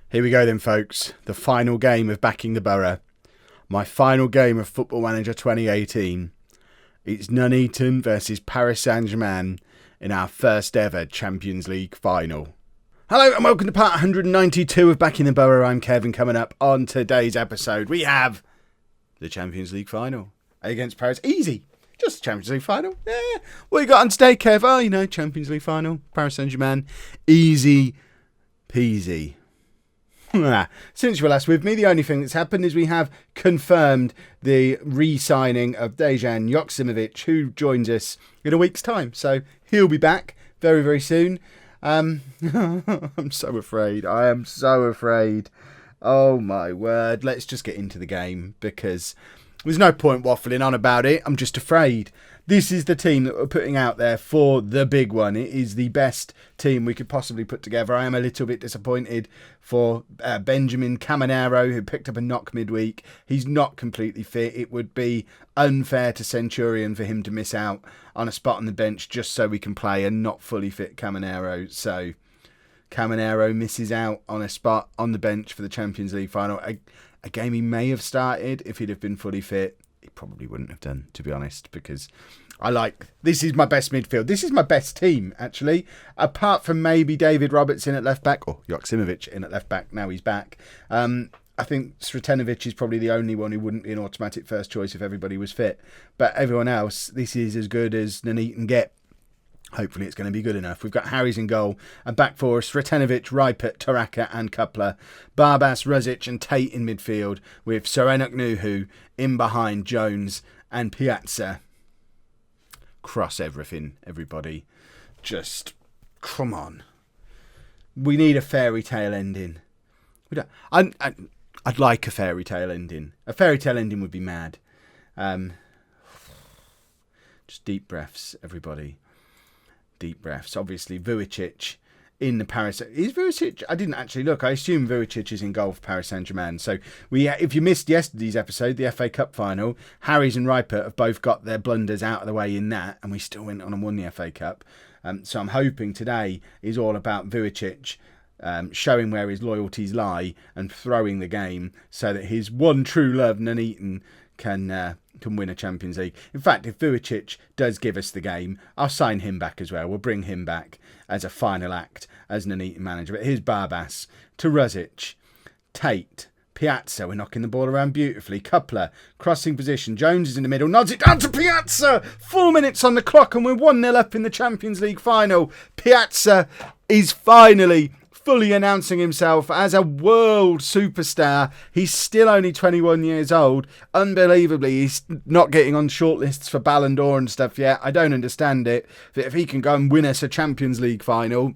Here we go then, folks. The final game of Backing the Boro. My final game of Football Manager 2018. It's Nuneaton versus Paris St Germain in our first ever Champions League final. Hello and welcome to part 192 of Backing the Boro. I'm Kevin. Coming up on today's episode, we have the Champions League final against Paris. Easy. Just Champions League final. Yeah. What you got on today, Kev? Oh, Champions League final. Paris St Germain. Easy peasy. Since you were last with me, the only thing that's happened is we have confirmed the re-signing of Dejan Joksimovic, who joins us in a week's time. So he'll be back very, very soon. I'm so afraid. I am so afraid. Oh my word. Let's just get into the game because there's no point waffling on about it. I'm just afraid. This is the team that we're putting out there for the big one. It is the best team we could possibly put together. I am a little bit disappointed for Benjamin Caminero, who picked up a knock midweek. He's not completely fit. It would be unfair to Centurion for him to miss out on a spot on the bench just so we can play a not fully fit Caminero. So Caminero misses out on a spot on the bench for the Champions League final. A game he may have started if he'd have been fully fit. He probably wouldn't have done, to be honest, because this is my best midfield. This is my best team, actually, apart from maybe David Robertson at left back or Joksimovic in at left back. Now he's back. I think Sretenovic is probably the only one who wouldn't be an automatic first choice if everybody was fit. But everyone else, this is as good as Nuneaton get. Hopefully it's going to be good enough. We've got Harry's in goal, and back four, Sretenovic, Ripert, Taraka and Coupler, Barbas, Ruzic and Tate in midfield, with Serenok Nuhu in behind Jones and Piazza. Cross everything, everybody. Just, come on. We need a fairy tale ending. I'd like a fairy tale ending. A fairy tale ending would be mad. Just deep breaths, everybody. Deep breaths. Obviously, Vujicic in the Paris. Is Vujicic? I didn't actually look. I assume Vujicic is in goal for Paris St Germain. So if you missed yesterday's episode, the FA Cup final, Harry's and Ripert have both got their blunders out of the way in that, and we still went on and won the FA Cup. So I'm hoping today is all about Vujicic showing where his loyalties lie and throwing the game so that his one true love, Nuneaton, can win a Champions League. In fact, if Vujicic does give us the game, I'll sign him back as well. We'll bring him back as a final act as Nuneaton manager. But here's Barbas to Ruzic, Tate, Piazza. We're knocking the ball around beautifully. Coupler, crossing position. Jones is in the middle, nods it down to Piazza. 4 minutes on the clock and we're 1-0 up in the Champions League final. Piazza is finally fully announcing himself as a world superstar. He's still only 21 years old. Unbelievably, he's not getting on shortlists for Ballon d'Or and stuff yet. I don't understand it. But if he can go and win us a Champions League final,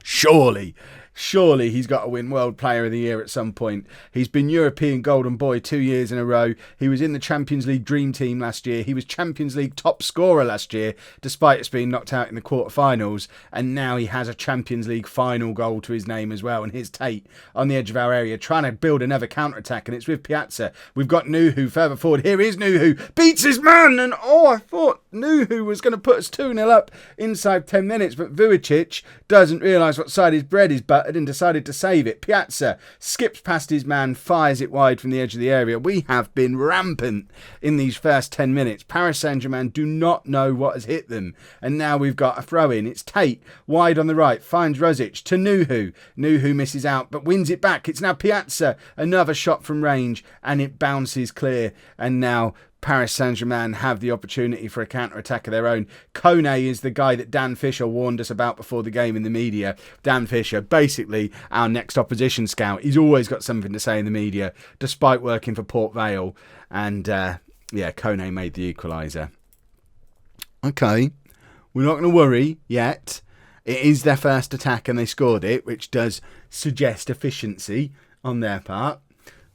surely he's got to win World Player of the Year at some point. He's been European Golden Boy 2 years in a row. He was in the Champions League Dream Team last year. He was Champions League top scorer last year, despite us being knocked out in the quarterfinals. And now he has a Champions League final goal to his name as well. And here's Tate on the edge of our area, trying to build another counter-attack. And it's with Piazza. We've got Nuhu further forward. Here is Nuhu. Beats his man. And I thought Nuhu was going to put us 2-0 up inside 10 minutes. But Vujicic doesn't realise what side his bread is buttered and decided to save it. Piazza skips past his man, fires it wide from the edge of the area. We have been rampant in these first 10 minutes. Paris St Germain do not know what has hit them. And now we've got a throw in. It's Tate wide on the right, finds Ruzic to Nuhu. Nuhu misses out but wins it back. It's now Piazza. Another shot from range and it bounces clear. And now Paris St Germain have the opportunity for a counter-attack of their own. Kone is the guy that Dan Fisher warned us about before the game in the media. Dan Fisher, basically our next opposition scout. He's always got something to say in the media, despite working for Port Vale. And Kone made the equaliser. Okay, we're not going to worry yet. It is their first attack and they scored it, which does suggest efficiency on their part.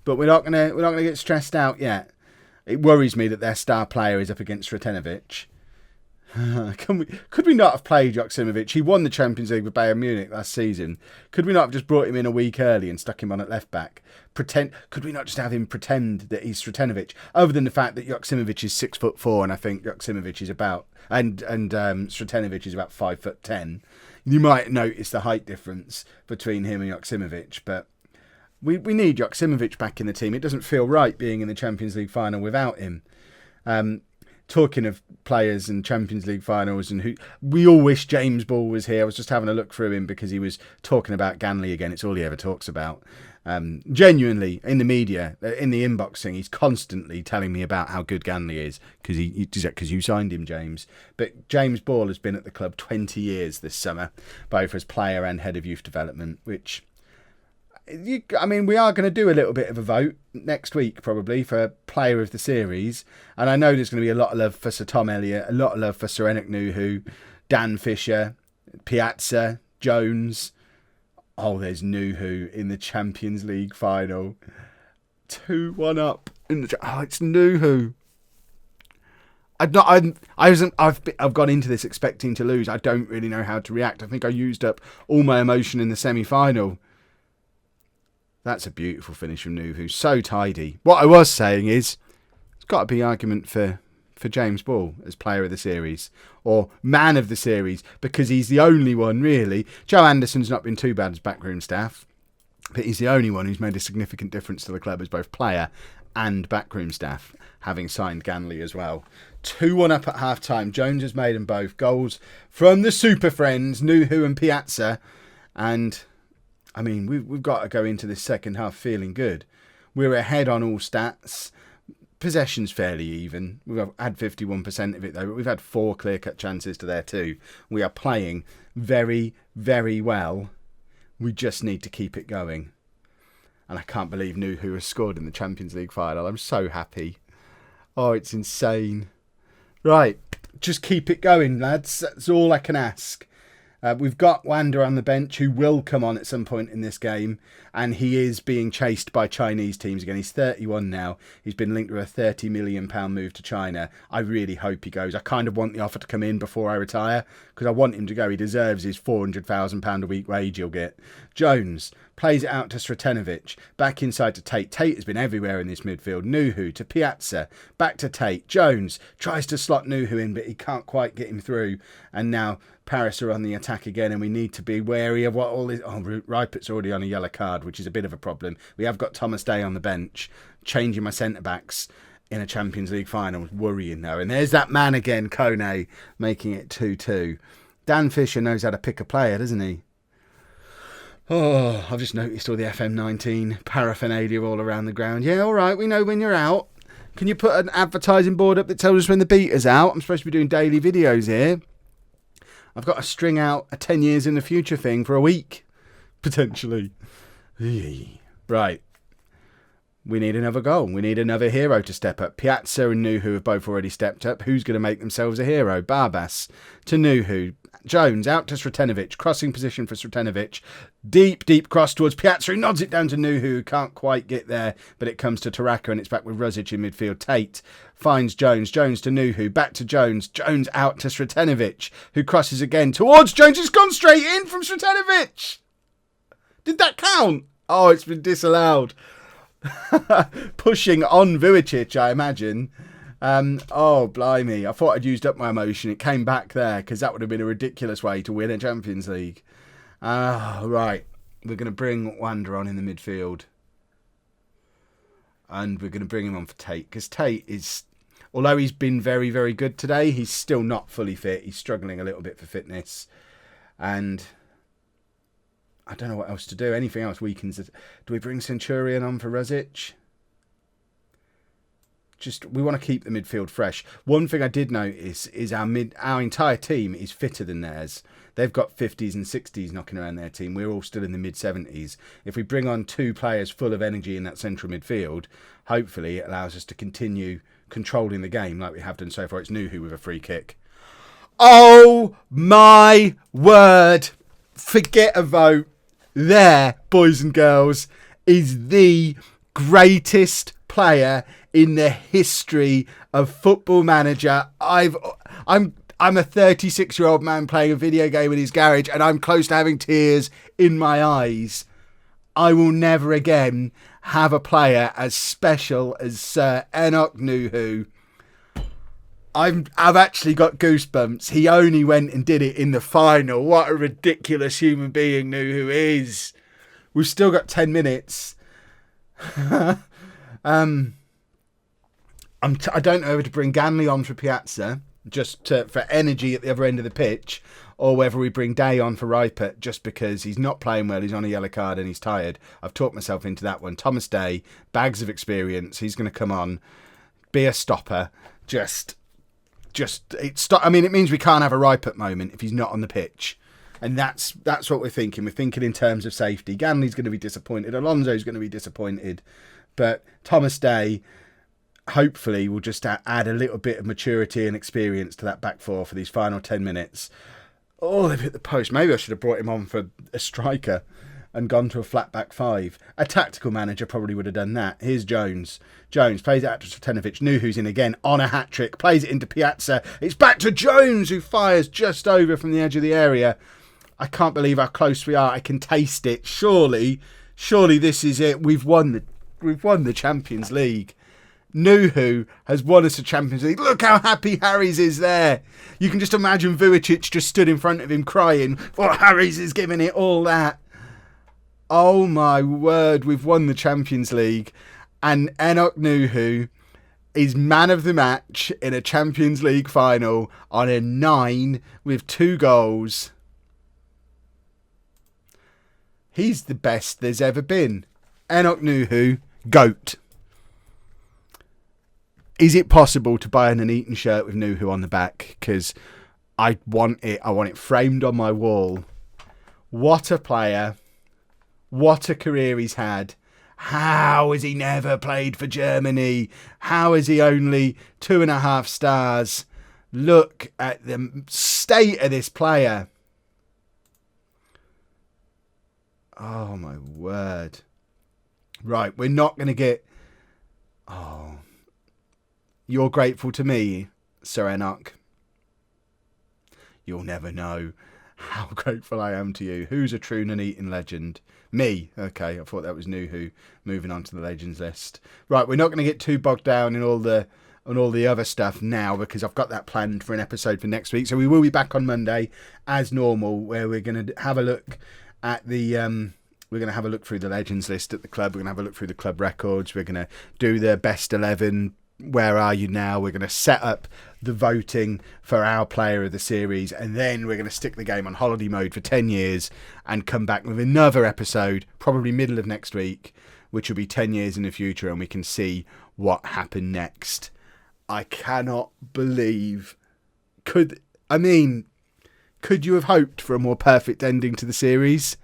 But we're not going to get stressed out yet. It worries me that their star player is up against Sretenovic. Could we not have played Joksimovic? He won the Champions League with Bayern Munich last season. Could we not have just brought him in a week early and stuck him on at left back? Could we not just have him pretend that he's Sretenovic? Other than the fact that Joksimovic is 6'4", and I think Joksimovic is about Sretenovic is about 5'10". You might notice the height difference between him and Joksimovic, but We need Joksimovic back in the team. It doesn't feel right being in the Champions League final without him. Talking of players and Champions League finals, and who we all wish James Ball was here. I was just having a look through him because he was talking about Ganley again. It's all he ever talks about. Genuinely, in the media, in the inboxing, he's constantly telling me about how good Ganley is because you signed him, James. But James Ball has been at the club 20 years this summer, both as player and head of youth development, which... we are going to do a little bit of a vote next week, probably, for player of the series. And I know there's going to be a lot of love for Sir Tom Elliott, a lot of love for Sir Enoch Nuhu, Dan Fisher, Piazza, Jones. Oh, there's Nuhu in the Champions League final. 2-1 up. It's Nuhu. I've gone into this expecting to lose. I don't really know how to react. I think I used up all my emotion in the semi-final. That's a beautiful finish from Nuhu. So tidy. What I was saying is, it's got to be argument for James Ball as player of the series or man of the series, because he's the only one, really. Joe Anderson's not been too bad as backroom staff, but he's the only one who's made a significant difference to the club as both player and backroom staff, having signed Ganley as well. 2-1 up at half-time. Jones has made them both. Goals from the super friends, Nuhu and Piazza. And... we've got to go into this second half feeling good. We're ahead on all stats. Possession's fairly even. We've had 51% of it, though, but we've had 4 clear-cut chances to their 2. We are playing very, very well. We just need to keep it going. And I can't believe Nuhu has scored in the Champions League final. I'm so happy. Oh, it's insane. Right, just keep it going, lads. That's all I can ask. We've got Wander on the bench, who will come on at some point in this game, and he is being chased by Chinese teams again. He's 31 now. He's been linked with a £30 million move to China. I really hope he goes. I kind of want the offer to come in before I retire, because I want him to go. He deserves his £400,000 a week wage he'll get. Jones plays it out to Sretenovic, back inside to Tate. Tate has been everywhere in this midfield. Nuhu to Piazza, back to Tate. Jones tries to slot Nuhu in, but he can't quite get him through. And now Paris are on the attack again, and we need to be wary of what all this... Oh, Ripert's already on a yellow card, which is a bit of a problem. We have got Thomas Day on the bench. Changing my centre-backs in a Champions League final was worrying, though. And there's that man again, Kone, making it 2-2. Dan Fisher knows how to pick a player, doesn't he? Oh, I've just noticed all the FM18 paraphernalia all around the ground. Yeah, all right, we know when you're out. Can you put an advertising board up that tells us when the beta's out? I'm supposed to be doing daily videos here. I've got to string out a 10 years in the future thing for a week, potentially. Right. We need another goal. We need another hero to step up. Piazza and Nuhu have both already stepped up. Who's going to make themselves a hero? Barbas to Nuhu. Jones out to Sretenovic. Crossing position for Sretenovic. Deep cross towards Piazza, who nods it down to Nuhu, who can't quite get there, but it comes to Taraka, and it's back with Ruzic in midfield. Tate finds Jones. Jones to Nuhu. Back to Jones. Jones out to Sretenovic, who crosses again towards Jones. It's gone straight in from Sretenovic. Did that count? Oh, it's been disallowed. Pushing on Vujicic, I imagine. Oh, blimey. I thought I'd used up my emotion. It came back there, because that would have been a ridiculous way to win a Champions League. Right. We're going to bring Wander on in the midfield. And we're going to bring him on for Tate, because Tate is... Although he's been very, very good today, he's still not fully fit. He's struggling a little bit for fitness. And... I don't know what else to do. Anything else weakens it. Do we bring Centurion on for Ruzic? We want to keep the midfield fresh. One thing I did notice is our entire team is fitter than theirs. They've got 50s and 60s knocking around their team. We're all still in the mid-70s. If we bring on 2 players full of energy in that central midfield, hopefully it allows us to continue controlling the game like we have done so far. It's Nuhu with a free kick. Oh my word! Forget a vote. There, boys and girls, is the greatest player in the history of Football Manager. I'm a 36-year-old man playing a video game in his garage, and I'm close to having tears in my eyes. I will never again have a player as special as Sir Enoch Nuhu. I've actually got goosebumps. He only went and did it in the final. What a ridiculous human being Nuhu is. We've still got 10 minutes. I don't know whether to bring Ganley on for Piazza, for energy at the other end of the pitch, or whether we bring Day on for Ripert just because he's not playing well, he's on a yellow card and he's tired. I've talked myself into that one. Thomas Day, bags of experience, he's going to come on, be a stopper. It means we can't have a Ripert moment if he's not on the pitch. And that's what we're thinking. We're thinking in terms of safety. Ganley's going to be disappointed. Alonso's going to be disappointed. But Thomas Day, hopefully, will just add a little bit of maturity and experience to that back four for these final 10 minutes. Oh, they've hit the post. Maybe I should have brought him on for a striker and gone to a flat back five. A tactical manager probably would have done that. Here's Jones. Jones plays it out to Stevanovic. Nuhu's in again on a hat-trick. Plays it into Piazza. It's back to Jones, who fires just over from the edge of the area. I can't believe how close we are. I can taste it. Surely this is it. We've won the Champions League. Nuhu has won us a Champions League. Look how happy Harries is there. You can just imagine Vujicic just stood in front of him crying, "Oh, Harries is giving it all that." Oh my word, we've won the Champions League. And Enoch Nuhu is man of the match in a Champions League final on a 9 with 2 goals. He's the best there's ever been. Enoch Nuhu, GOAT. Is it possible to buy a Nuneaton shirt with Nuhu on the back? Because I want it. I want it framed on my wall. What a player. What a career he's had. How has he never played for Germany? How is he only 2.5 stars? Look at the state of this player. Oh, my word. Right, we're not going to get... Oh... You're grateful to me, Sir Enoch. You'll never know how grateful I am to you. Who's a true Nuneaton legend? Me. Okay, I thought that was Nuhu. Moving on to the legends list. Right, we're not going to get too bogged down in all the other stuff now because I've got that planned for an episode for next week. So we will be back on Monday as normal, where we're going to have a look at the... We're going to have a look through the legends list at the club. We're going to have a look through the club records. We're going to do the best 11. Where are you now? We're going to set up the voting for our player of the series, and then we're going to stick the game on holiday mode for 10 years and come back with another episode, probably middle of next week, which will be 10 years in the future, and we can see what happened next. I cannot believe... Could you have hoped for a more perfect ending to the series?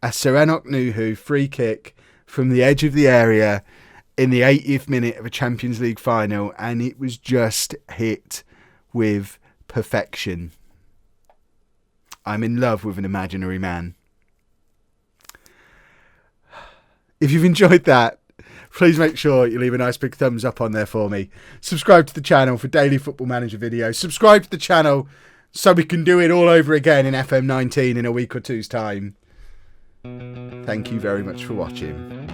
A Sir Enoch Nuhu free kick from the edge of the area in the 80th minute of a Champions League final, and it was just hit with perfection. I'm in love with an imaginary man. If you've enjoyed that, please make sure you leave a nice big thumbs up on there for me. Subscribe to the channel for daily Football Manager videos. Subscribe to the channel so we can do it all over again in FM19 in a week or two's time. Thank you very much for watching.